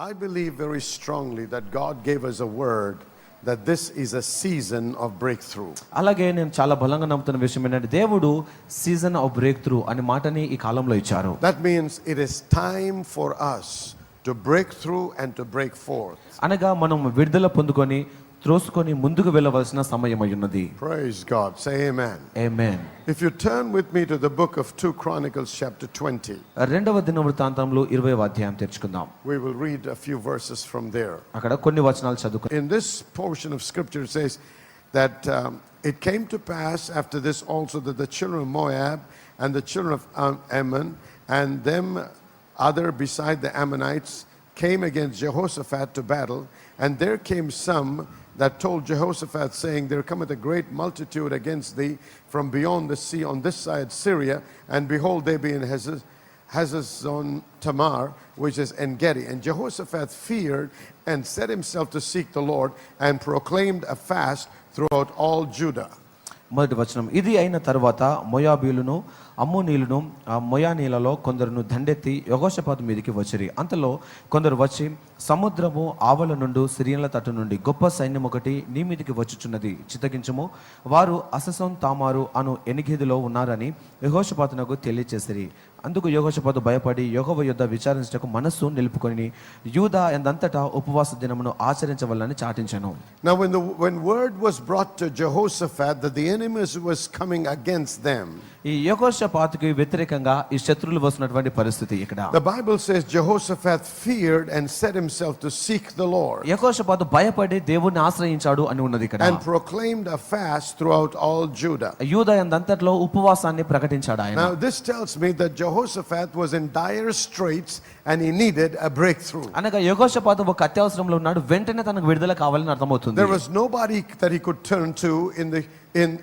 I believe very strongly that God gave us a word that this is a season of breakthrough. అలాగే నేను చాలా బలంగా నమ్ముతున్న విషయం ఏంటంటే దేవుడు సీజన్ ఆఫ్ బ్రేక్ త్రూ అనే మాటని ఈ కాలంలో ఇచ్చారు. That means it is time for us to break through and to break forth. అనగా మనం విడుదల పొందుకొని త్రోసుకొని ముందుకు వెళ్ళవలసిన సమయం అయ్యున్నది. Praise God. Say amen. Amen. If you turn with me to the book of 2 Chronicles chapter 20. రెండవ దినవృత్తాంతంలో 20వ అధ్యాయం తెరుచుకుందాం. We will read a few verses from there. అక్కడ కొన్ని వచనాలు చదువుకుందాం. In this portion of scripture it says that it came to pass after this also that the children of Moab and the children of Ammon and them other beside the Ammonites came against Jehoshaphat to battle, and there came some that told Jehoshaphat, saying, there cometh a great multitude against thee from beyond the sea on this side Syria, and behold, they be in Hazazon Tamar, which is En-gedi. And Jehoshaphat feared and set himself to seek the Lord, and proclaimed a fast throughout all Judah. మొదటి వచనం, ఇది అయిన తర్వాత మోయాబీయులను అమ్మోనీయులను ఆ మోయానీలలో కొందరును దండెత్తి యెహోషాపాతు మీదికి వచ్చిరి. అంతలో కొందరు వచ్చి సముద్రము ఆవల నుండి సిరియన్ల తట్టు నుండి గొప్ప సైన్యం ఒకటి నీ మీదికి వచ్చుచున్నది, చిత్తగించుము, వారు హజజోన్ తామారు అను ఎనిగెదిలో ఉన్నారని యెహోషాపాతునకు తెలియచేసిరి. అందుకు యెహోషాపాతు భయపడి యెహోవా యొద్ద విచారించుటకు మనస్సు నిలుపుకొని యూదా ఎందంతటా ఉపవాస దినమును ఆచరించవలనని చాటించెను. Now when word was brought to Jehoshaphat that the enemies was coming against them, ఈ యెహోషాపాతుకి వ్యతిరేకంగా ఈ శత్రువులు వస్తున్నటువంటి పరిస్థితి ఇక్కడ. The Bible says Jehoshaphat feared and set himself to seek the Lord. యెహోషాపాతు భయపడి దేవుణ్ణి ఆశ్రయించాడు అని ఉన్నది ఇక్కడ. And proclaimed a fast throughout all Judah. యూదా ఎందంతట్లో ఉపవాసాన్ని ప్రకటించాడు ఆయన. Now this tells me that Jehoshaphat was in dire straits and he needed a breakthrough. అనగా యెహోషాపాతు ఒక అత్యవసరంలో ఉన్నాడు, వెంటనే తనకు విడుదల కావాలని అర్థమవుతుంది. There was nobody that he could turn to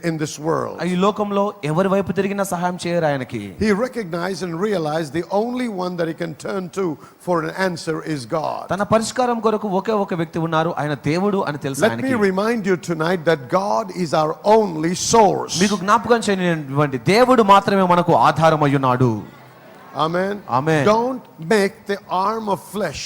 in this world. ఈ లోకంలో ఎవరి వైపు తిరిగినా సహాయం చేయరు ఆయనకి. He recognized and realized the only one that he can turn to for an answer is God. తన పరిష్కారం కొరకు ఒకే ఒక వ్యక్తి ఉన్నారు, ఆయన దేవుడు అని తెలుసు ఆయనకి. Let me remind you tonight that God is our only source. మీకు జ్ఞాపకం చేయనివ్వండి, దేవుడు మాత్రమే మనకు ఆధారం అయ్యున్నాడు. Amen. Amen. Don't make the arm of flesh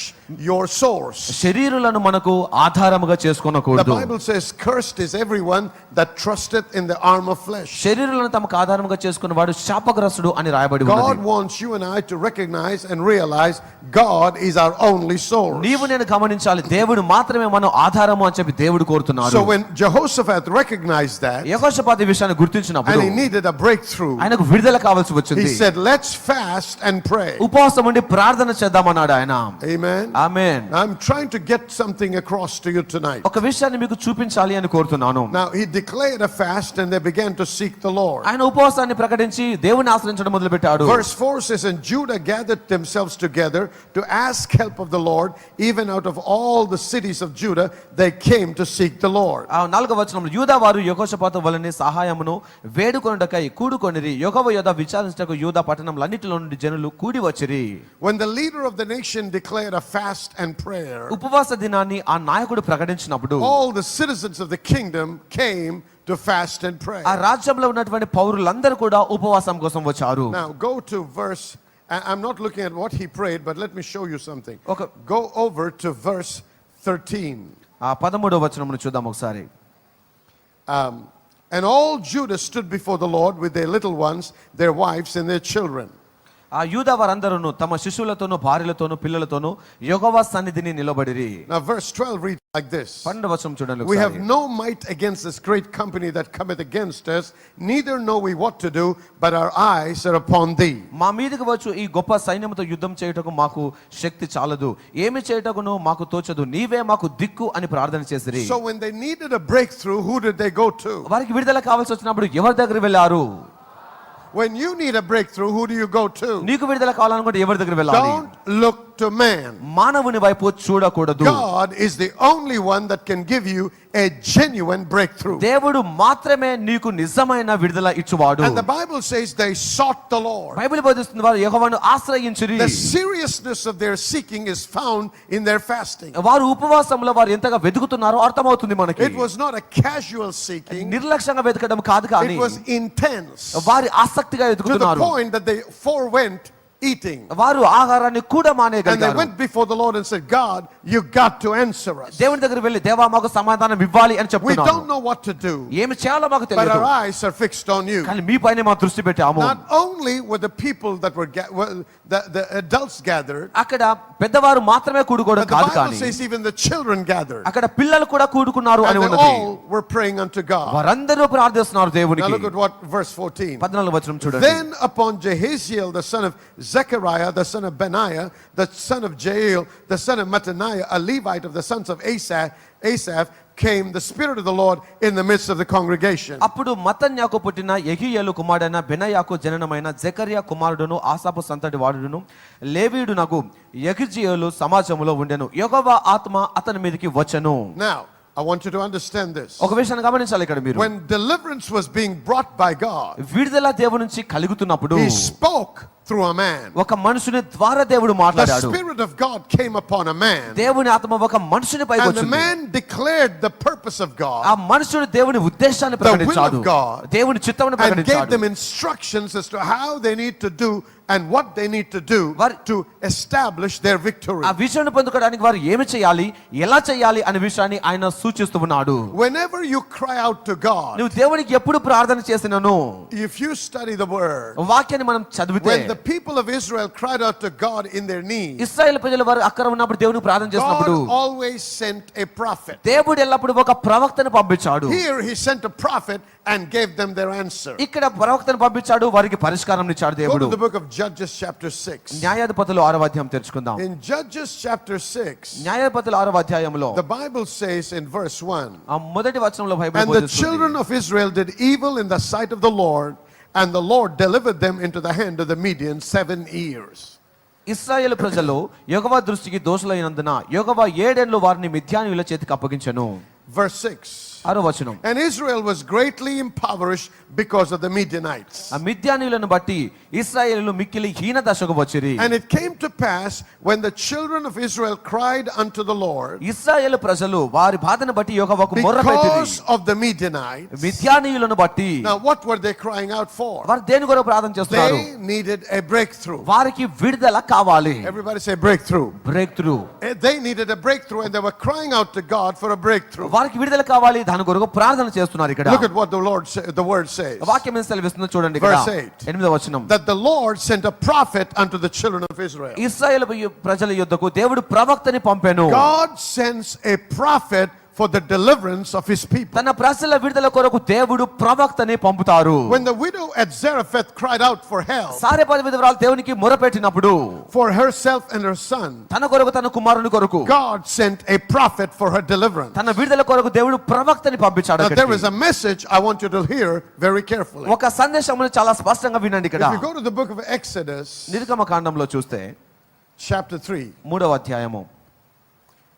your source. శరీరులను మనకు ఆధారముగా చేసుకొనకూడదు. The Bible says cursed is everyone that trusteth in the arm of flesh. శరీరులను తమకు ఆధారముగా చేసుకున్నవాడు శాపగ్రస్తుడు అని రాయబడి ఉన్నది. God wants you and I to recognize and realize God is our only source. నీవు నేను గమనించాలి, దేవుడు మాత్రమే మనం ఆధారము అని చెప్పి దేవుడు కోరుతున్నాడు. So when Jehoshaphat recognized that, యెహోషాపాతు ఈ విషయాన్ని గుర్తించినప్పుడు and he needed a breakthrough, ఆయనకు విడుదల కావాల్సి వచ్చింది. he said, let's fast and pray. ఉపవాసం ఉండి ప్రార్థన చేద్దామన్నాడు ఆయన. Amen. Amen. I'm trying to get something across to you tonight. ఒక విషయాన్ని మీకు చూపించాలి అని కోరుతున్నాను. Now he declared a fast and they began to seek the Lord. ఆయన ఉపవాసాన్ని ప్రకటించి దేవుని ఆశ్రయించడం మొదలుపెట్టాడు. Verse 4 says, and Judah gathered themselves together to ask help of the Lord, even out of all the cities of Judah they came to seek the Lord. ఆ 4వ వచనంలో యూదా వారు యెహోషాపాతు వలనే సహాయమును వేడుకొనుటకై కూడుకొనిరి, యెహోవా యొద్ద విచారించుటకు యూదా పట్టణములన్నిటిలో నుండి జనులు కూడి వచ్చిరి. When the leader of the nation declared a fast and prayer, ఉపవాస దినాన్ని ఆ నాయకుడు ప్రకటించినప్పుడు all the citizens of the kingdom came to fast and pray. ఆ రాజ్యంలో ఉన్నటువంటి పౌరులందరూ కూడా ఉపవాసం కోసం వచ్చారు. Now go to verse, I'm not looking at what he prayed, but let me show you something. Okay. Go over to verse 13. ఆ 13వ వచనమును చూద్దాం ఒకసారి. And all Judah stood before the Lord with their little ones, their wives and their children. ఆ యూదా వారందరూ తమ శిశువులతోను భార్యలతోను పిల్లలతోను యెహోవా సన్నిధిని నిలబడిరి. Now verse 12 reads like this. 12వ వచనం చూడండి We have ఒకసారి. no might against this great company that cometh against us, neither know we what to do, but our eyes are upon thee. మా మీదకి వచ్చు ఈ గొప్ప సైన్యముతో యుద్ధం చేయుటకు మాకు శక్తి చాలదు, ఏమి చేయుటకును మాకు తోచదు, నీవే మాకు దిక్కు అని ప్రార్థన చేసిరి. So when they needed a breakthrough, who did they go to? వారికి విడుదల కావాల్సి వచ్చినప్పుడు ఎవరి దగ్గరికి వెళ్ళారు? When you need a breakthrough, who do you go to? నీకు విడుదల కావాలనుకుంటే ఎవరి దగ్గరికి వెళ్ళాలి? Don't look to man. మానవుని వైపు చూడకూడదు. God is the only one that can give you a genuine breakthrough. దేవుడు మాత్రమే నీకు నిజమైన విడుదల ఇచ్చువాడు. And the Bible says they sought the Lord. Bible బోధిస్తుంది వారు యెహోవాను ఆశ్రయించిరి. The seriousness of their seeking is found in their fasting. వారు ఉపవాసంలో వారు ఎంతగా వెతుకుతున్నారో అర్థమవుతుంది మనకి. It was not a casual seeking. నిర్లక్ష్యంగా వెతకడం కాదు కానీ It was intense. వారి ఆసక్తిగా To the వెతుకుతున్నారు. point that they forewent eating. వారు ఆహారాన్ని కూడా And they మానేయగలిగారు. went before the Lord and said, God, you got to answer us. దేవుని దగ్గర వెళ్ళి దేవా మాకు సమాధానం ఇవ్వాలి అని We చెప్తున్నారు. don't know what to do, ఏమి చేయాలో మాకు but తెలియదు, our eyes are fixed on you. కానీ మీ పైన మా దృష్టి పెట్టాము. Not only were the people that were the adults gathered, అక్కడ పెద్దవారు మాత్రమే కూడుకోవడం but the కాదు, Bible కానీ says even the children gathered. అక్కడ పిల్లలు కూడా కూడుకున్నారు అని And they ఉన్నది. all were praying unto God. వారందరూ ప్రార్థిస్తున్నారు Now దేవునికి. look at what verse 14. 14వ వచనం చూడండి. Then upon Jehaziel the son of Zechariah, the son of Benaiah, the son of Jael, the son of Mattaniah, a Levite of the sons of Asaph, came the Spirit of the Lord in the midst of the congregation. అప్పుడు మత్తన్యాకు పుట్టిన యెహీయేలు కుమారుడైన బెనయాకు జననమైన జెకర్యా కుమారుడును ఆసాపు సంతటి వాడును లేవీయుడునగు యెహీయేలు సమాజములో ఉండెను. యెహోవా ఆత్మ అతని మీదకి వచ్చెను. Now, I want you to understand this. ఒక విషయాన్ని గమనించాలి ఇక్కడ మీరు. When deliverance was being brought by God, విడుదల దేవుని నుంచి కలుగుతున్నప్పుడు He spoke through a man. ఒక మనుషుని ద్వారా దేవుడు The మాట్లాడాడు. Spirit of God came upon a man, దేవుని ఆత్మ ఒక మనుషుని పైకి and the వచ్చింది. man declared the purpose of ఆ God మనుషుడు దేవుని ఉద్దేశాన్ని will of ప్రకటించాడు, God, దేవుని చిత్తమును and gave ప్రకటించాడు. them instructions as to how they need to do and what they need to do to establish their victory. ఆ విజయాన్ని పొందుకోవడానికి వారు ఏమి చేయాలి, ఎలా చేయాలి అనే విషయాన్ని ఆయన సూచిస్తూ ఉన్నాడు. Whenever you cry out to God, నువ్వు దేవునికి ఎప్పుడు ప్రార్థన చేసినాను, if you study the word, వాక్యాన్ని మనం చదివితే when the people of Israel cried out to God in their need, ఇశ్రాయేలు ప్రజలు వారు అక్కడ ఉన్నప్పుడు దేవునికి ప్రార్థన చేసినప్పుడు God always sent a prophet. దేవుడు ఎల్లప్పుడు ఒక ప్రవక్తను పంపించాడు. Here he sent a prophet and gave them their answer. ఇక్కడ ప్రవక్తను పంపించాడు, వారికి పరిష్కారం ఇచ్చాడు Go దేవుడు. to the book of Judges chapter 6. న్యాయాధిపతులు 6వ అధ్యాయం తెరుచుకుందాం. In Judges chapter 6, న్యాయాధిపతులు 6వ అధ్యాయంలో the Bible says in verse 1, ఆ మొదటి వచనంలో బైబిల్ and the బోధిస్తుంది. children of Israel did evil in the sight of the Lord, and the Lord delivered them into the hand of the Midians 7 years. ఇశ్రాయేలు ప్రజలు యెహోవా దృష్టికి దోషులైనందున యెహోవా 7 ఏళ్లు వారిని మిద్యానీయుల చేతికి అప్పగించెను. Verse 6. 6వ వచనం. And Israel was greatly impoverished because of the Midianites. ఆ మిద్యానీయులను బట్టి ఇశ్రాయేలు మిక్కిలి హీన దశకు వచ్చిరి. And it came to pass when the children of Israel cried unto the Lord ఇశ్రాయేలు ప్రజలు వారి బాధను బట్టి యెహోవాకు మొర్రపెట్టిరి. because of the Midianites. మిద్యానీయులను బట్టి Now what were they crying out for? వారు దేని కొరకు ప్రార్థన చేస్తున్నారు? They needed a breakthrough. వారికి విడుదల కావాలి. Everybody say breakthrough. Break through. They needed a breakthrough and they were crying out to God for a breakthrough. వారికి విడుదల కావాలి, దాని కొరకు ప్రార్థన చేస్తున్నారు. ఇక్కడ Look at what the word says. వాక్యం ఏం సెలవిస్తుందో చూడండి. ఇక్కడ Verse 8. 8వ వచనం. That the Lord sent a prophet unto the children of Israel. ఇశ్రాయేలు ప్రజల యొద్దకు దేవుడు ప్రవక్తని పంపెను. God sends a prophet for the deliverance of his people. తన ప్రజల విడుదల కొరకు దేవుడు ప్రవక్తని పంపుతారు. When the widow at Zarephath cried out for help సారెపతి విధవరాలు దేవునికి మొరపెట్టినప్పుడు for herself and her son, తన కొరకు తన కుమారుని కొరకు God sent a prophet for her deliverance. తన విడుదల కొరకు దేవుడు ప్రవక్తని పంపించాడు. Now there is a message I want you to hear very carefully. ఒక సందేశమును చాలా స్పష్టంగా వినండి. ఇక్కడ If you go to the book of Exodus నిర్గమకాండంలో చూస్తే chapter 3 3వ అధ్యాయము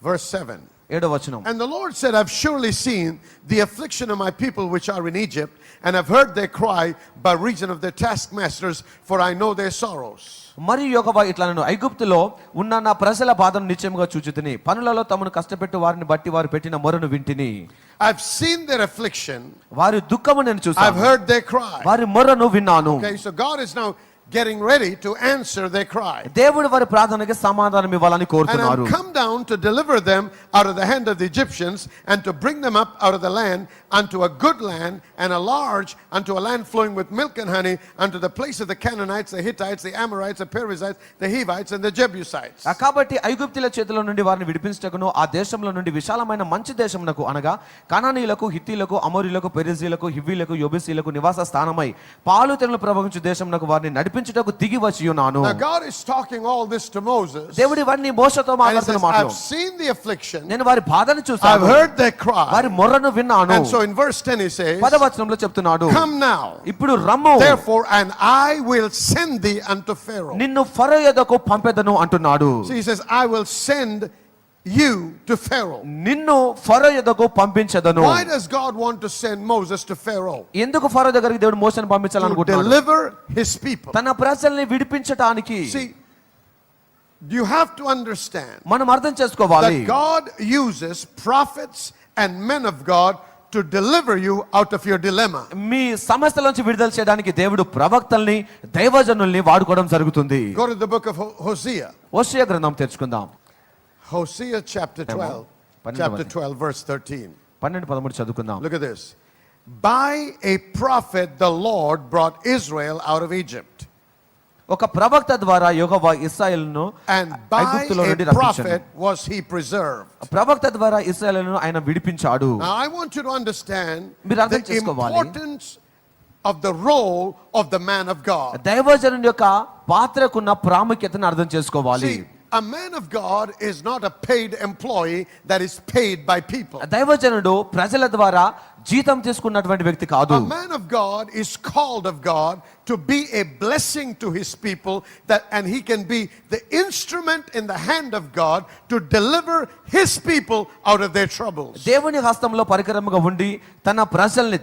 verse 7. 7వ వచనం. And the Lord said, I've surely seen the affliction of my people which are in Egypt, and I've heard their cry by reason of their taskmasters, for I know their sorrows. మరియు యెహోవా ఇట్లనెను, ఐగుప్తులో ఉన్న నా ప్రజల బాధను నిశ్చయముగా చూచితిని, పనులలో తమను కష్టపెట్టు వారిని బట్టి వారు పెట్టిన మొరను వింటిని. I've seen their affliction, వారి దుఃఖము నేను I've చూశాను, heard their cry. వారి మొరను విన్నాను. Okay, so God is now getting ready to answer their cry. దేవుడు వారి ప్రార్థనకి సమాధానం ఇవ్వాలని And కోరుతున్నారు. I've come down to deliver them out of the hand of the Egyptians and to bring them up out of the land unto a good land and a large, unto a land flowing with milk and honey, unto the place of the Canaanites, the Hittites, the Amorites, the Perizzites, the Hivites, and the Jebusites. కాబట్టి ఐగుప్తుల చేతిలో నుండి వారిని విడిపించటకును ఆ దేశంలో నుండి విశాలమైన మంచి దేశమునకు అనగా కనానీయులకు, హిత్తీలకు, అమోరీయులకు, పెరిజీలకు, హివ్వీలకు, యెబూసీలకు నివాస స్థానమై పాలు తేనెలు ప్రవహించు దేశమునకు వారిని నడిపించుటకు దిగి వచ్చి ఉన్నాను. Now God is talking all this to Moses. దేవుడు ఇవన్నీ మోషతో And he మాట్లాడుతున్న says, మాటలు. I've seen the affliction, నేను వారి బాధను I've చూశాను, heard their cry. వారి మొర్రను విన్నాను. And so in verse 10 he says, 10వ వచనంలో చెప్తున్నాడు, come now, ఇప్పుడు రమ్ము, therefore, and I will send thee unto Pharaoh. నిన్ను ఫరో యొద్దకు పంపెదను అంటున్నాడు. So he says, I will send you to Pharaoh. నిన్ను ఫరో యొద్దకు పంపించదను. Why does God want to send Moses to Pharaoh? ఎందుకు ఫరో దగ్గరికి దేవుడు మోషను To పంపించాలనుకుంటున్నాడు? deliver his people. తన ప్రజల్ని విడిపించటానికి. See, you have to understand మనం అర్థం చేసుకోవాలి, that God uses prophets and men of God to deliver you out of your dilemma. మీ సమస్యలోంచి విడుదల చేయడానికి దేవుడు ప్రవక్తల్ని దైవజనుల్ని వాడుకోవడం జరుగుతుంది. Go to the book of Hosea. హోషేయ గ్రంథం తెరుచుకుందాం. Hosea chapter 12. Chapter 12 verse 13. 12-13 చదువుకుందాం. Look at this. By a prophet the Lord brought Israel out of Egypt. ఒక ప్రవక్త ద్వారా యెహోవా ఇశ్రాయేలును And by ఐగుప్తులో నుండి a రప్పించాడు. prophet was he preserved. ప్రవక్త ద్వారా ఇశ్రాయేలును ఆయన విడిపించాడు. Now I want you to understand మీరు అర్థం the చేసుకోవాలి. importance of the role of the man of God. దైవజనుని యొక్క పాత్రకున్న ప్రాముఖ్యతను అర్థం చేసుకోవాలి. See, a man of God is not a paid employee that is paid by people. దైవజనుడు ప్రజల ద్వారా జీతం తీసుకున్నటువంటి వ్యక్తి కాదు. A man of God is called of God to be a blessing to his people, and he can be the instrument in the hand of God to deliver his people out of their troubles. దేవుని హస్తంలో పరికరముగా ఉండి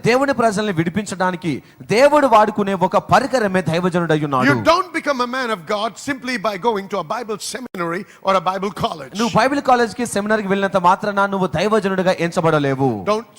దేవుని ప్రజల్ని విడిపించడానికి దేవుడు వాడుకునే ఒక పరికరమే దైవజనుడై ఉన్నాడు. You don't become a man of God simply by going to a Bible seminary or a Bible college. నువ్వు బైబిల్ కాలేజ్కి సెమినార్కి వెళ్ళినంత మాత్రాన నువ్వు దైవజనుడిగా ఎంచబడలేవు.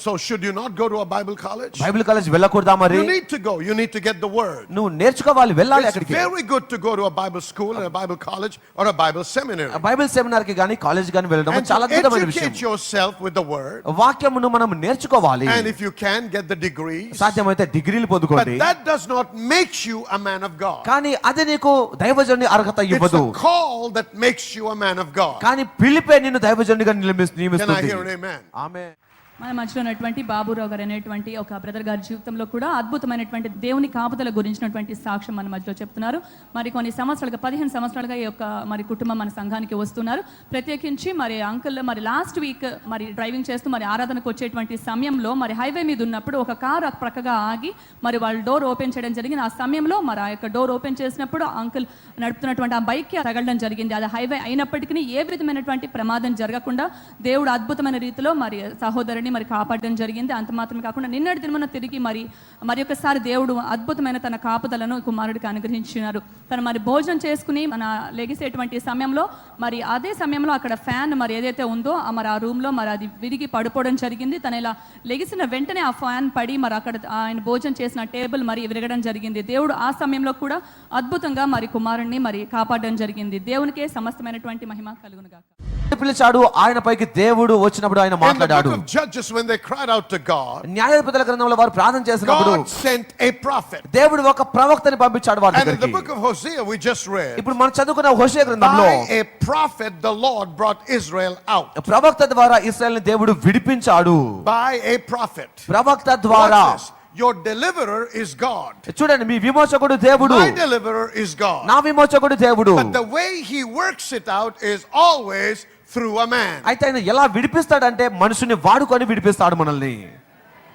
So should you not go to a Bible college? Bible college వెళ్ళకూడదా మరి? You need to go. You need to get the word. నువ్వు నేర్చుకోవాలి, వెళ్ళాలి It's అక్కడికి. very good to go to a Bible school and a Bible college or a Bible seminary. Bible seminar కి గాని college గాని వెళ్ళడం And చాలా to అద్భుతమైన విషయం. educate yourself with the word. వాక్యమును మనం నేర్చుకోవాలి. And if you can, get the degrees. సాధ్యమైతే డిగ్రీలు But పొందుకోండి. that does not make you a man of God. కానీ అది నీకు దైవజనుని అర్హత It's ఇవ్వదు. the call that makes you a man of God. కానీ పిలిపే నిన్ను దైవజనుడిగా Can I నియమిస్తుంది. hear an amen? ఆమేన్. మన మధ్యలో ఉన్నటువంటి బాబురావు గారు అనేటువంటి ఒక బ్రదర్ గారి జీవితంలో కూడా అద్భుతమైనటువంటి దేవుని కాపుదల గురించినటువంటి సాక్ష్యం మన మధ్యలో చెప్తున్నారు. మరి కొన్ని సంవత్సరాలుగా 15 సంవత్సరాలుగా ఈ యొక్క మరి కుటుంబం మన సంఘానికి వస్తున్నారు. ప్రత్యేకించి మరి అంకుల్ మరి లాస్ట్ వీక్ మరి డ్రైవింగ్ చేస్తూ మరి ఆరాధనకు వచ్చేటువంటి సమయంలో మరి హైవే మీద ఉన్నప్పుడు ఒక కార్ ప్రక్కగా ఆగి మరి వాళ్ళు డోర్ ఓపెన్ చేయడం జరిగింది. ఆ సమయంలో మరి ఆ యొక్క డోర్ ఓపెన్ చేసినప్పుడు అంకుల్ నడుపుతున్నటువంటి ఆ బైక్కి తగలడం జరిగింది. అది హైవే అయినప్పటికీ ఏ విధమైనటువంటి ప్రమాదం జరగకుండా దేవుడు అద్భుతమైన రీతిలో మరి సహోదరుని మరి కాపాడడం జరిగింది. అంత మాత్రమే కాకుండా నిన్నటి దినమున తిరిగి మరి ఒకసారి దేవుడు అద్భుతమైన తన కాపుదలను కుమారుడికి అనుగ్రహించినారు. తను మరి భోజనం చేసుకుని మన లెగిసేటువంటి సమయంలో మరి అదే సమయంలో అక్కడ ఫ్యాన్ మరి ఏదైతే ఉందో మరి ఆ రూమ్ లో మరి అది విరిగి పడిపోవడం జరిగింది. తను ఇలా లెగిసిన వెంటనే ఆ ఫ్యాన్ పడి మరి అక్కడ ఆయన భోజనం చేసిన టేబుల్ మరి విరగడం జరిగింది. దేవుడు ఆ సమయంలో కూడా అద్భుతంగా మరి కుమారుడిని మరి కాపాడడం జరిగింది. దేవునికే సమస్తమైనటువంటి మహిమ కలుగును గాక. పిలిచాడు, ఆయన పైకి దేవుడు వచ్చినప్పుడు ఆయన In the మాట్లాడాడు. book of Judges, when they cried out to God, న్యాయాధిపతుల గ్రంథంలో వారు ప్రార్థన చేసినప్పుడు God sent a prophet. దేవుడు ఒక ప్రవక్తని పంపించాడు వారి And in the దగ్గరికి. book of Hosea we just read, ఇప్పుడు మనం చదువుకున్న హోషేయ గ్రంథంలో by a prophet the Lord brought Israel out. ప్రవక్త ద్వారా ఇశ్రాయేలుని దేవుడు విడిపించాడు. By a prophet. ప్రవక్త ద్వారా. Watch this. Your deliverer is God. చూడండి, మీ విమోచకుడు దేవుడు. My deliverer is God. నా విమోచకుడు దేవుడు. But the way he works it out is always through a man. అయితే ఆయన ఎలా విడిపిస్తాడంటే మనుషుని వాడుకొని విడిపిస్తాడు మనల్ని.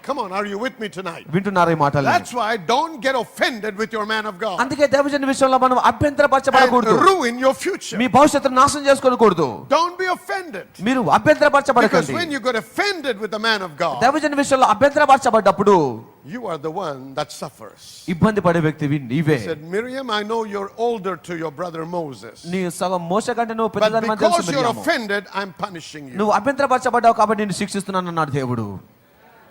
Come on, are you with me tonight? వింటున్నారా ఈ మాటలు? That's why don't get offended with your man of God అందుకే దైవజన విషయంలో మనం and అభ్యంతరపరచబడకూడదు. ruin your future. మీ భవిష్యత్తును నాశనం చేసుకోకూడదు. Don't be offended. మీరు Because అభ్యంతరపరచబడకండి. when you get offended with the man of God, దైవజన విషయంలో అభ్యంతరపరచబడ్డప్పుడు you are the one that suffers. ఇబ్బంది పడే వ్యక్తివి నీవే. He said, Miriam, I know you're older to your brother Moses. నీ సగం మోస కంటే నువ్వు But పెద్దదాని మనకు తెలుసు because you're Miriam. offended, I'm punishing you. నువ్వు అభ్యంతరపరచబడ్డావు కాబట్టి నేను శిక్షిస్తున్నాను అన్నాడు దేవుడు.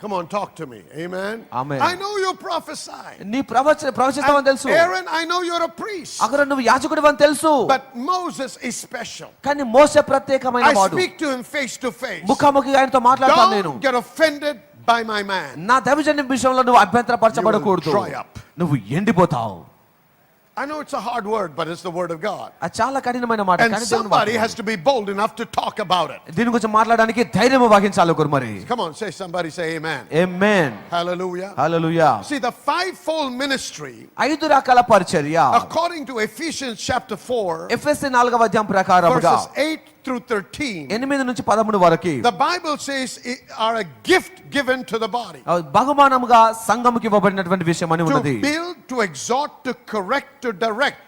Come on, talk to me. Amen. Amen. I know you prophesy. నీ ప్రవచిస్తావని తెలుసు. Aaron, I know you're a priest. అక్కడ నువ్వు యాజకుడివి అని తెలుసు. But Moses is special. కానీ మోసే ప్రత్యేకమైన I వాడు. speak to him face to face. ముఖాముఖిగా ఆయనతో మాట్లాడతాను నేను. Don't get offended by my man. నా దైవజన విషయంలో నువ్వు అభ్యంతరపరచబడకూడదు. You will dry up. నువ్వు ఎండిపోతావు. I know it's a hard word, but it's the word of God. అది చాలా కఠినమైన మాట. And కానీ దేవుని somebody వాక్యం. has to be bold enough to talk about it. దీని గురించి మాట్లాడడానికి ధైర్యం వహించాలి ఒకరు మరి. Come on, somebody say amen. Amen. Hallelujah. Hallelujah. See, the fivefold ministry, 5 రకాల పరిచర్య according to Ephesians chapter 4, ఎఫెసీ 4వ అధ్యాయం ప్రకారముగా verses 8 through 13, 8 నుంచి 13 వరకు the Bible says are a gift given to the body. బహుమానముగా సంఘముకి ఇవ్వబడినటువంటి విషయం అని To ఉన్నది. build, to exhort, to correct, to direct.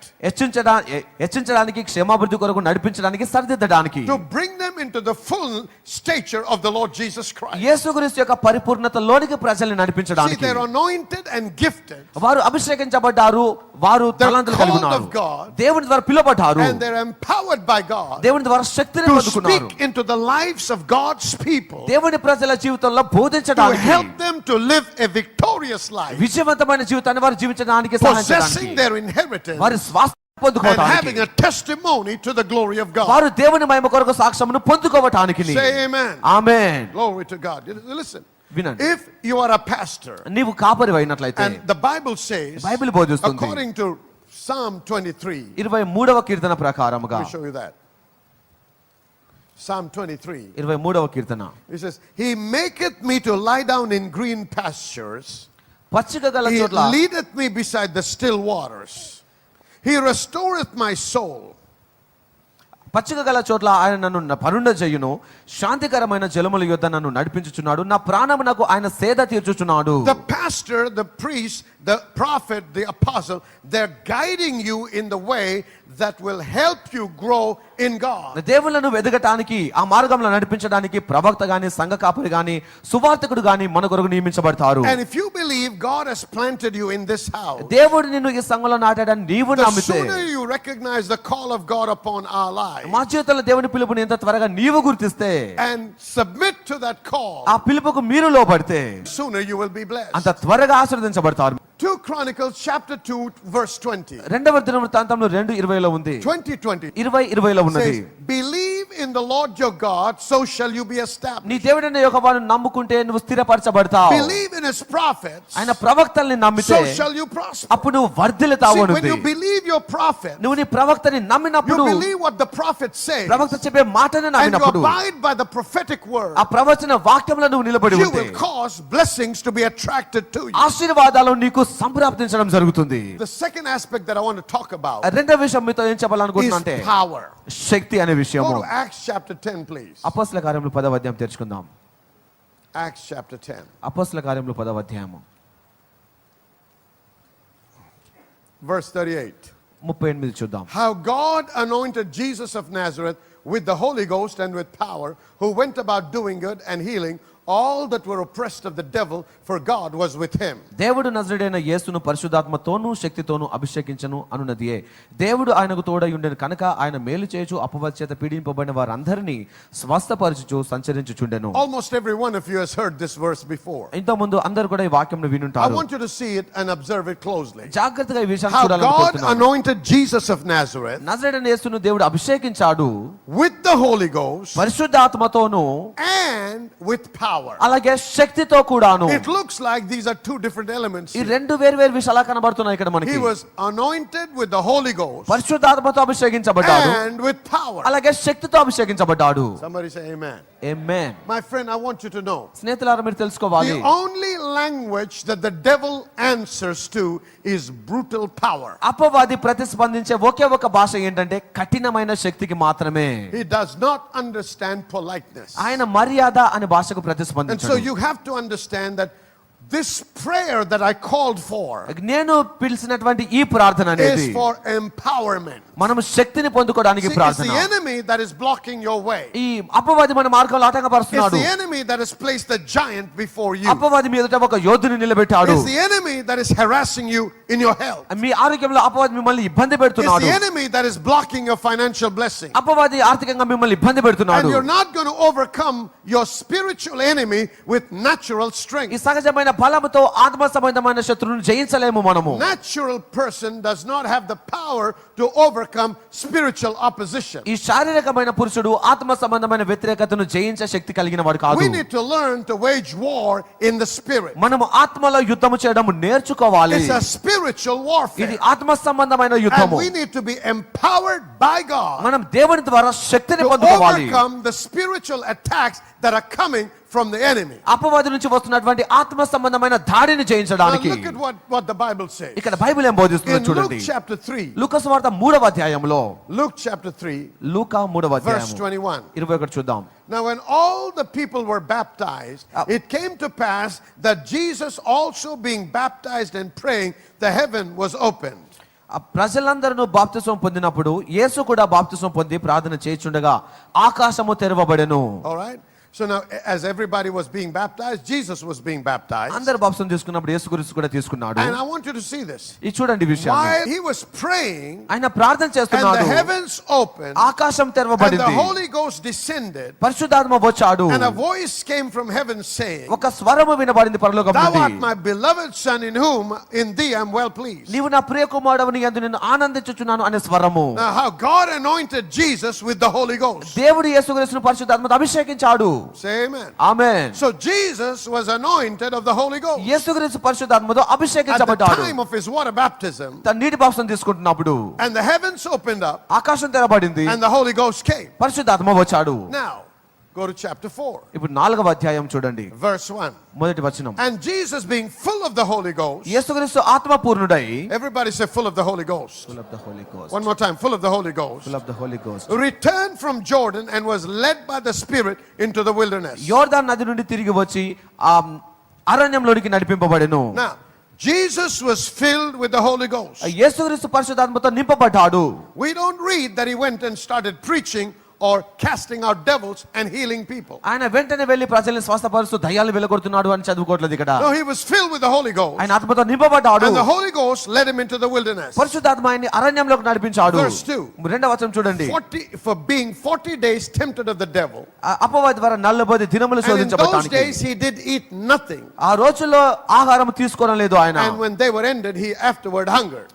హెచ్చించడానికి, క్షేమాభివృద్ధి కొరకు నడిపించడానికి, సరిదిద్దడానికి, To bring them into the full stature of the Lord Jesus Christ. యేసుక్రీస్తు యొక్క పరిపూర్ణతలోనికి ప్రజల్ని See, నడిపించడానికి. they're anointed and gifted. వారు అభిషేకించబడ్డారు, వారు They're తలాంతులు called కలిగి ఉన్నారు, of God. దేవుని ద్వారా పిలువబడ్డారు, And they're empowered by God దేవుని ద్వారా శక్తి శక్తిని to పొందుకున్నారు. speak into the lives of God's people, దేవుని ప్రజల జీవితంలో to బోధించడానికి, help them to live a victorious life, విజయవంతమైన జీవితాన్ని వారు జీవించడానికి సహాయం possessing చేయడానికి, their inheritance వారి స్వాస్థ్యం and పొందుకోవడానికి, having a testimony to the glory of God. వారు దేవుని మహిమ కొరకు సాక్ష్యమును పొందుకోవడానికి. Say amen. Amen. Glory to God. Listen, వినండి. if you are a pastor నీవు కాపరి అయినట్లయితే, and the Bible says, Bible బోధిస్తుంది, according to Psalm 23, 23వ కీర్తన ప్రకారముగా, let me show you that. Psalm 23. 23వ Keerthana, It says, He maketh me to lie down in green pastures. పచ్చిక గల He చోట్ల leadeth me beside the still waters. He restoreth my soul. పచ్చిక గల చోట్ల ఆయన నన్ను పరుండ చేయును, శాంతికరమైన జలముల యొద్ద నన్ను నడిపించుచున్నాడు, నా ప్రాణమునకు ఆయన సేద తీర్చుచున్నాడు. The pastor, the priest, the prophet, the apostle, they're guiding you in the way that will help you grow in God. దేవుళ్ళను వెదగటానికి, ఆ మార్గంలో నడిపించడానికి ప్రవక్త గాని, సంఘ కాపరి గాని, సువార్తికుడు గాని మన కొరకు నియమించబడతారు. And if you believe God has planted you in this house, దేవుడు నిన్ను ఈ సంఘంలో నాటాడని నీవు the నమ్మితే, sooner you recognize the call of God upon our lives మా జీవితంలో దేవుని పిలుపుని ఎంత త్వరగా నీవు గుర్తిస్తే, and submit to that call, ఆ పిలుపుకు మీరు లోబడితే, sooner you will be blessed. అంత త్వరగా ఆశీర్వదించబడతారు. 2 Chronicles chapter 2 verse 20. రెండవ దినవృత్తాంతంలో 2:20లో ఉంది, 20:20 20:20లో ఉన్నది. says, believe in the Lord your God, so shall you be established. నీ దేవుడైన యెహోవాను నమ్ముకుంటే నువ్వు స్థిరపరచబడతావు. Believe in his prophets, ఆయన ప్రవక్తల్ని నమ్మితే so shall you prosper. అప్పుడు నువ్వు వర్ధిల్లుతావు See, when అనుంది. you believe your prophet, నువ్వు నీ ప్రవక్తని you నమ్మినప్పుడు, believe what the prophet says, ప్రవక్త చెప్పే మాటను and you నమ్మినప్పుడు, abide by the prophetic word, ఆ ప్రవచన వాక్యంలో నువ్వు నిలబడి you ఉంటే will cause blessings to be attracted to you. ఆశీర్వాదాలు నీకు సంప్రాప్తించడం జరుగుతుంది. The second aspect that I want to talk about రెండవ విషయం మీతో ఏం చెప్పాలనుకుంటున్నా అంటే is power. శక్తి అనే విషయము. Go to Acts chapter 10, please. అపోస్తల కార్యములు 10వ అధ్యాయం తెరుచుకుందాం. Acts chapter 10, అపోస్తల కార్యములు 10వ అధ్యాయము verse 38. 38 చూద్దాం. How God anointed Jesus of Nazareth with the Holy Ghost and with power, who went about doing good and healing all that were oppressed of the devil, for God was with him. దేవుడు నజరుడైన యేసును పరిశుద్ధాత్మతోనూ శక్తితోనూ అభిషేకించను అనున్నదియే. దేవుడు ఆయనకు తోడై ఉండెను కనుక ఆయన మేలు చేయుచు అపవాది చేత పీడింపబడిన వారందరినీ స్వస్థపరచుచు సంచరించుచుండెను. Almost every one of you has heard this verse before. ఇంతకుముందు అందరూ కూడా ఈ వాక్యంను I వినుంటారు. want you to see it and observe it closely. జాగ్రత్తగా ఈ విషయాన్ని How చూడాలని God కోరుతున్నాను. anointed Jesus of Nazareth నజరుడైన యేసును దేవుడు అభిషేకించాడు with the Holy Ghost పరిశుద్ధాత్మతోనూ and with power. అలాగే శక్తితో కూడాను. It looks like these are two different elements ఈ here. రెండు వేరు విషయాలు కనబడుతున్నాయి ఇక్కడ మనకి. He was anointed with the Holy Ghost పరిశుద్ధాత్మతో అభిషేకించబడ్డాడు, and with power. అలాగే శక్తితో అభిషేకించబడ్డాడు. Somebody say amen. Amen. My friend, I want you to know, స్నేహితులారా మీరు తెలుసుకోవాలి, the only language that the devil answers to is brutal power. అపవాది ప్రతిస్పందించే ఒకే ఒక భాష ఏంటంటే కఠినమైన శక్తికి మాత్రమే. He does not understand politeness. ఆయన మర్యాద అనే భాషకు And so ప్రతిస్పందించాడు. you have to understand that this prayer that I called for నేను పిలిచినటువంటి ఈ ప్రార్థన అనేది is for empowerment. మనం శక్తిని పొందుకోవడానికి See, it's ప్రార్థన. the enemy that is blocking your way. ఈ అపవాది మన మార్గంలో It's ఆటంకపరుస్తున్నాడు. the enemy that has placed a giant before you. అపవాది మీ ఎదుట ఒక యోధుని నిలబెట్టాడు. It's the enemy that is harassing you in your health. మీ ఆరోగ్యంలో అపవాది మిమ్మల్ని ఇబ్బంది It's పెడుతున్నాడు. the enemy that is blocking your financial blessing. అపవాది ఆర్థికంగా మిమ్మల్ని ఇబ్బంది And పెడుతున్నాడు. you're not going to overcome your spiritual enemy with natural ఈ strength. సహజమైన బలముతో ఆత్మ సంబంధమైన శత్రువును జయించలేము మనము. Natural person does not have the power to overcome spiritual opposition. ఈ శారీరకమైన పురుషుడు ఆత్మ సంబంధమైన వ్యతిరేకతను జయించే శక్తి కలిగిన వాడు కాదు. We need to learn to wage war in the spirit. మనము ఆత్మలో యుద్ధము చేయడం నేర్చుకోవాలి. It's a spiritual ఇది warfare. ఆత్మ సంబంధమైన And యుద్ధము. we need to be empowered by God మనం దేవుని ద్వారా శక్తిని to పొందుకోవాలి. overcome the spiritual attacks that are coming from the enemy. అపవాది నుంచి వస్తున్నటువంటి ఆత్మ సంబంధమైన దాడిని Now జయించడానికి look at what the Bible says. ఇక్కడ బైబిల్ ఏం బోధిస్తుందో In Luke చూడండి. chapter 3, లూకా సువార్త 3వ అధ్యాయంలో, Luke chapter 3, లూకా 3వ verse అధ్యాయం 21. 21 చూద్దాం. Now when all the people were baptized, it came to pass that Jesus also being baptized and praying, the heaven was opened. ఆ ప్రజలందరూ బాప్తిసం పొందినప్పుడు యేసు కూడా బాప్తిసం పొంది ప్రార్థన చేయుచుండగా ఆకాశము తెరవబడెను. All right? So now, as everybody was being baptized, Jesus was being baptized. అందరు బాప్సం తీసుకున్నప్పుడు యేసుక్రీస్తు కూడా తీసుకున్నాడు. And I want you to see this. ఇది చూడండి విషయాన్ని. While he was praying, ఆయన ప్రార్థన and చేస్తున్నాడు, the heavens opened, ఆకాశం and the తెరవబడింది, Holy Ghost descended, పరిశుద్ధాత్మ వచ్చాడు, and a voice came from heaven saying, ఒక స్వరము వినబడింది పరలోకం Thou నుండి, art my beloved Son, in whom in thee I am well pleased. నీవు నా ప్రియ కుమారుడవని యందు నేను ఆనందించుచున్నాను అనే స్వరము. Now, how God anointed Jesus with the Holy Ghost. దేవుడు యేసుక్రీస్తును పరిశుద్ధాత్మతో అభిషేకించాడు. Say amen. Amen. So Jesus was anointed of the Holy Ghost. యేసుక్రీస్తు పరిశుద్ధాత్మతో At the అభిషేకించబడ్డాడు. time of his water baptism, తన నీటి బాప్సం తీసుకుంటున్నప్పుడు and the heavens opened up, ఆకాశం తెరబడింది, and the Holy Ghost came. పరిశుద్ధాత్మ వచ్చాడు. Now, go to chapter 4, ఇప్పుడు 4వ అధ్యాయం చూడండి, verse 1. మొదటి వచనం. And Jesus, being full of the Holy Ghost, యేసుక్రీస్తు ఆత్మ పూర్ణుడై, everybody say full of the Holy Ghost. full of the Holy Ghost, One more time, full of the Holy Ghost. full of the Holy Ghost, Returned from Jordan and was led by the Spirit into the wilderness. యోర్దాను నది నుండి తిరిగి వచ్చి ఆ అరణ్యంలోనికి నడిపింపబడెను. Now, Jesus was filled with the Holy Ghost. యేసుక్రీస్తు పరిశుద్ధాత్మతో నింపబడ్డాడు. We don't read that he went and started preaching or casting out devils and healing people. ఆయన వెంటనే వెళ్లి ప్రజల్ని స్వస్థపరుస్తూ దయ్యాలను వెలగొడుతున్నాడు అని చదువుకోవట్లేదు ఇక్కడ. No, he was filled with the Holy Ghost. ఆయన ఆత్మతో నింపబడ్డాడు. And the Holy Ghost led him into the wilderness. పరిశుద్ధాత్మ ఆయన్ని అరణ్యంలోకి నడిపించాడు. Verse 2. రెండవ వచనం చూడండి. For being 40 days tempted of the devil. అపవాది ద్వారా 40 దినములు And in those శోధించబడటానికి. days he did eat nothing. ఆ రోజుల్లో ఆహారం తీసుకోనలేదు ఆయన. And when they were ended, he afterward hungered.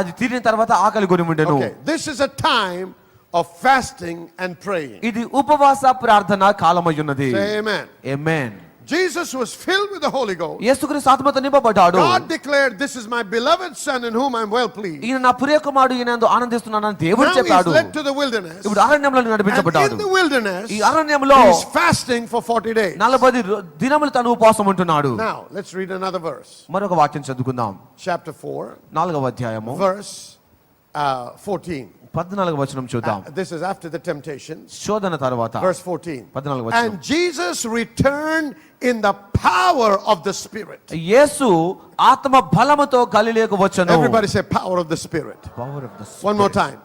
అది తీరిన తర్వాత ఆకలి కొని ఉండెను. Okay, this is a time of fasting and praying. ఇది ఉపవాస ప్రార్థన కాలమయ్యున్నది. Say amen. Amen. Jesus was filled with the Holy Ghost. యేసుక్రీస్తు ఆత్మతో నింపబడ్డాడు. God declared, "This is my beloved Son, in whom I am well pleased." ఈయన నా ప్రియ కుమారుడు, ఈయనందు ఆనందిస్తున్నానని దేవుడు Now he is చెప్పాడు. led to the wilderness. ఇప్పుడు అరణ్యంలో And నడిపించబడ్డాడు. in the wilderness, ఈ అరణ్యంలో he is fasting for 40 days. 40 దినములు తను ఉపవాసం ఉంటున్నాడు. Now, let's read another verse. మరొక వాక్యం చదువుకుందాం. Chapter 4, 4వ అధ్యాయము verse 14. 14వ వచనం చూద్దాం. This is after the temptations. శోధన తర్వాత Verse 14. 14వ వచనం. And Jesus returned in the power of the Spirit. యేసు ఆత్మ బలముతో గలిలయకు వచ్చెను. Everybody say power of the Spirit. Power of the Spirit. One more time.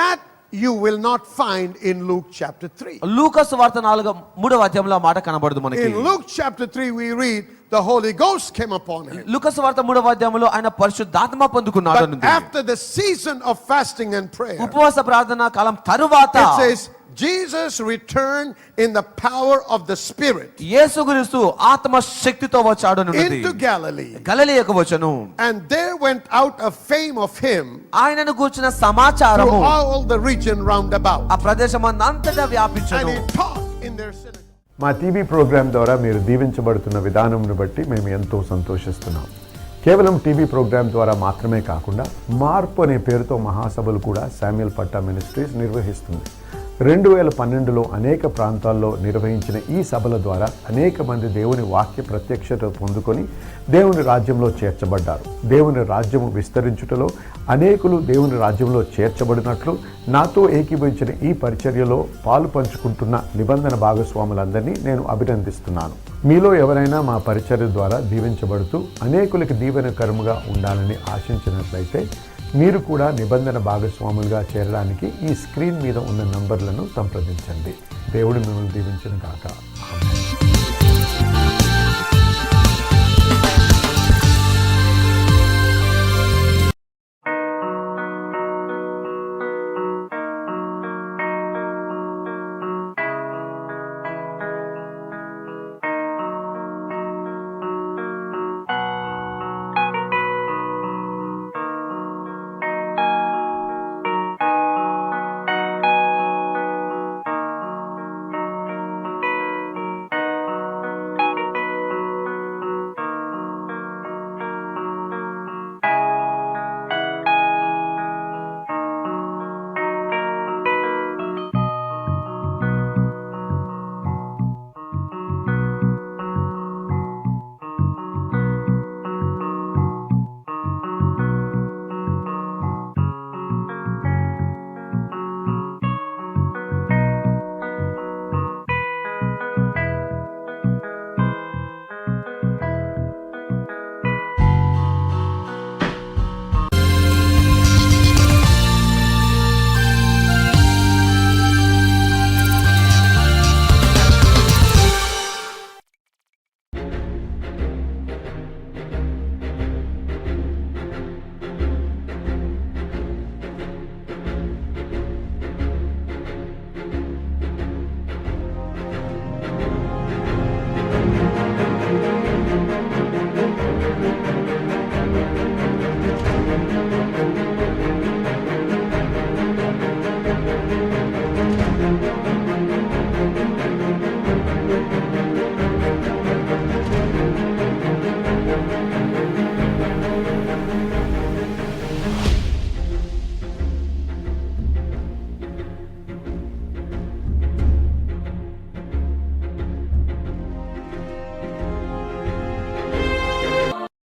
That you will not find in Luke chapter 3. లూకాసు వార్త 3వ అధ్యాయంలో ఆ మాట కనబడదు మనకి. In Luke chapter 3 we read the Holy Ghost came upon him. లూకాసు వార్త 3వ అధ్యాయంలో ఆయన పరిశుద్ధాత్మ పొందుకున్నాడు But అన్నది. after the season of fasting and prayer, ఉపవాస ప్రార్థన కాలం తరువాత it says Jesus returned in the power of the Spirit యేసుక్రీస్తు ఆత్మ శక్తితో వచ్చాడు అన్నది. into Galilee. గలిలయకు వచ్చెను. And there went out a fame of him ఆయనను గూర్చిన సమాచారము through all the region round about. ఆ ప్రదేశమంతటా And వ్యాపించెను. he taught in their synagogue. మా టీవీ ప్రోగ్రాం ద్వారా మీరు దీవించబడుతున్న విధానంను బట్టి మేము ఎంతో సంతోషిస్తున్నాం. కేవలం టీవీ ప్రోగ్రాం ద్వారా మాత్రమే కాకుండా మార్పు అనే పేరుతో మహాసభలు కూడా శామ్యుయల్ పట్టా మినిస్ట్రీస్ నిర్వహిస్తుంది. 2012లో అనేక ప్రాంతాల్లో నిర్వహించిన ఈ సభల ద్వారా అనేక మంది దేవుని వాక్య ప్రత్యక్షత పొందుకొని దేవుని రాజ్యంలో చేర్చబడ్డారు. దేవుని రాజ్యము విస్తరించుటలో అనేకులు దేవుని రాజ్యంలో చేర్చబడినట్లు నాతో ఏకీభవించిన ఈ పరిచర్యలో పాలు పంచుకుంటున్న నిబంధన భాగస్వాములందరినీ నేను అభినందిస్తున్నాను. మీలో ఎవరైనా మా పరిచర్య ద్వారా దీవించబడుతూ అనేకులకి దీవెనకరముగా ఉండాలని ఆశించినట్లయితే మీరు కూడా నిబంధన భాగస్వాములుగా చేరడానికి ఈ స్క్రీన్ మీద ఉన్న నంబర్లను సంప్రదించండి. దేవుడు మిమ్మల్ని దీవించును గాక. ఆమేన్.